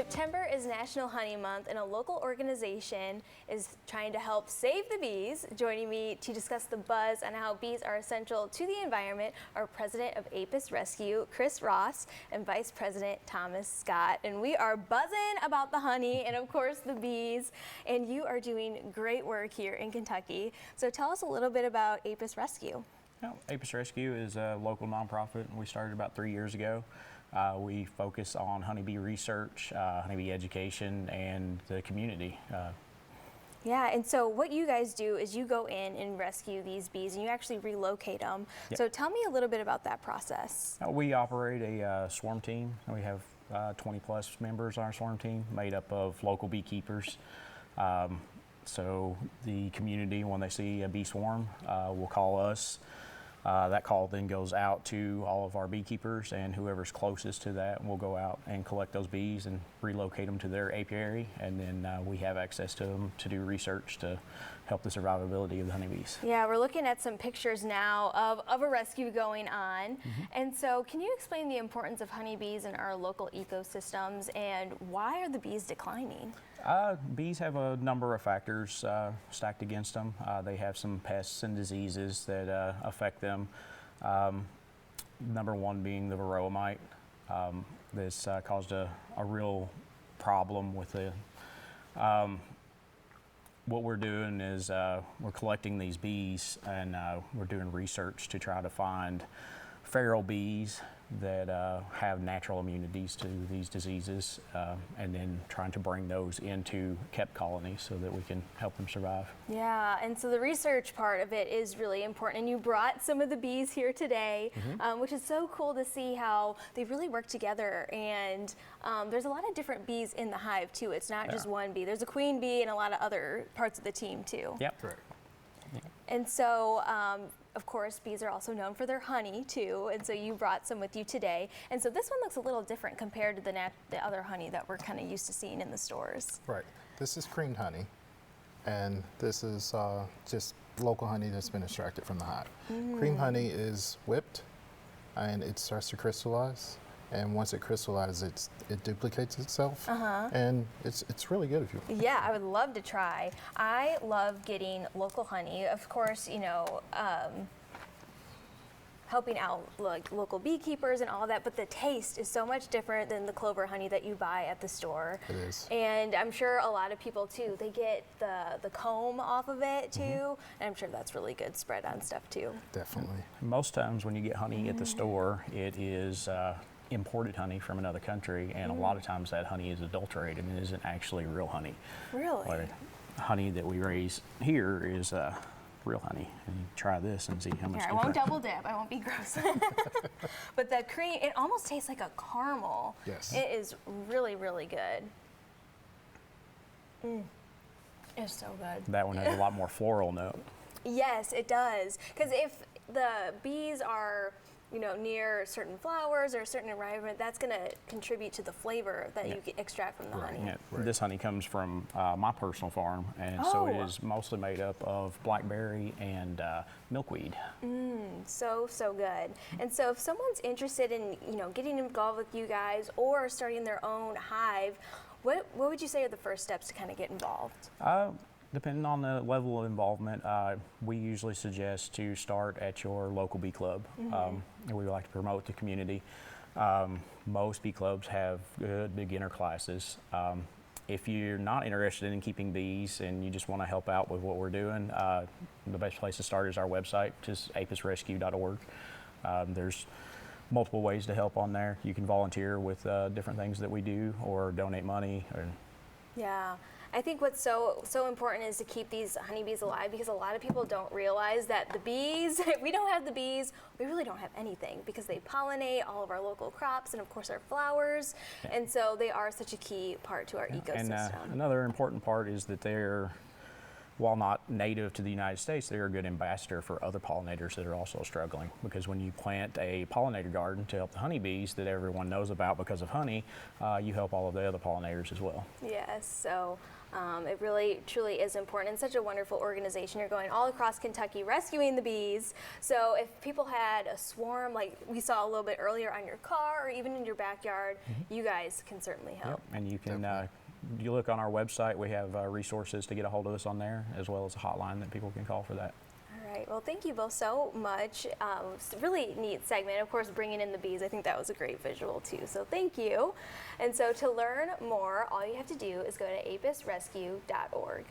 September is National Honey Month, and a local organization is trying to help save the bees. Joining me to discuss the buzz and how bees are essential to the environment are President of Apis Rescue, Chris Ross, and Vice President Thomas Scott. And we are buzzing about the honey and, of course, the bees. And you are doing great work here in Kentucky. So tell us a little bit about Apis Rescue. Apis Rescue is a local nonprofit, and we started about 3 years ago. We focus on honeybee research, honeybee education, and the community. Yeah, and so what you guys do is you go in and rescue these bees, and you actually relocate them. Yep. So tell me a little bit about that process. We operate a swarm team. We have 20 plus members on our swarm team, made up of local beekeepers. So the community, when they see a bee swarm, will call us. That call then goes out to all of our beekeepers, and whoever's closest to that will go out and collect those bees and relocate them to their apiary, and then we have access to them to do research to help the survivability of the honeybees. Yeah, we're looking at some pictures now of a rescue going on. And so can you explain the importance of honeybees in our local ecosystems, and why are the bees declining? Bees have a number of factors stacked against them. They have some pests and diseases that affect them. Number one being the varroa mite. This caused a real problem with the. What we're doing is we're collecting these bees, and we're doing research to try to find feral bees that have natural immunities to these diseases, and then trying to bring those into kept colonies so that we can help them survive. Yeah, and so the research part of it is really important, and you brought some of the bees here today, which is so cool to see how they really work together. And there's a lot of different bees in the hive too. It's not just one bee. There's a queen bee and a lot of other parts of the team too. Yep. Correct. And so, of course, bees are also known for their honey too, and so you brought some with you today. And so this one looks a little different compared to the other honey that we're kind of used to seeing in the stores. Right. This is creamed honey, and this is just local honey that's been extracted from the hive. Cream honey is whipped, and it starts to crystallize. And once it crystallizes, it duplicates itself, and it's really good if you. Yeah, I would love to try. I love getting local honey. Of course, you know, helping out like local beekeepers and all that, but the taste is so much different than the clover honey that you buy at the store. It is. And I'm sure a lot of people too, they get the comb off of it too, and I'm sure that's really good spread on stuff too. Definitely. Most times when you get honey at the store, it is imported honey from another country, and a lot of times that honey is adulterated and isn't actually real honey. Really? Like, honey that we raise here is real honey, and you try this and see how much. Here, I won't double dip. I won't be gross. But the cream, it almost tastes like a caramel. Yes. It is really, really good. It's so good. That one has a lot more floral note. Yes, it does. Because if the bees are, you know, near certain flowers or a certain environment, that's going to contribute to the flavor that you extract from the honey. Yeah, this honey comes from my personal farm, and so it is mostly made up of blackberry and milkweed. So good. And so if someone's interested in, you know, getting involved with you guys or starting their own hive, what would you say are the first steps to kind of get involved? Depending on the level of involvement, we usually suggest to start at your local bee club. And we like to promote the community. Most bee clubs have good beginner classes. If you're not interested in keeping bees and you just want to help out with what we're doing, the best place to start is our website, just apisrescue.org. There's multiple ways to help on there. You can volunteer with different things that we do, or donate money. Yeah. I think what's so important is to keep these honeybees alive, because a lot of people don't realize that the bees, if we don't have the bees, we really don't have anything, because they pollinate all of our local crops and of course our flowers. And so they are such a key part to our ecosystem. And another important part is that while not native to the United States, they're a good ambassador for other pollinators that are also struggling. Because when you plant a pollinator garden to help the honeybees that everyone knows about because of honey, you help all of the other pollinators as well. Yes, so it really truly is important, and such a wonderful organization. You're going all across Kentucky rescuing the bees. So if people had a swarm like we saw a little bit earlier on your car or even in your backyard, you guys can certainly help. Yep. And you can you look on our website, we have resources to get a hold of us on there, as well as a hotline that people can call for that. All right, well, thank you both so much. It's a really neat segment. Of course, bringing in the bees, I think that was a great visual too, so thank you. And so to learn more, all you have to do is go to apusrescue.org.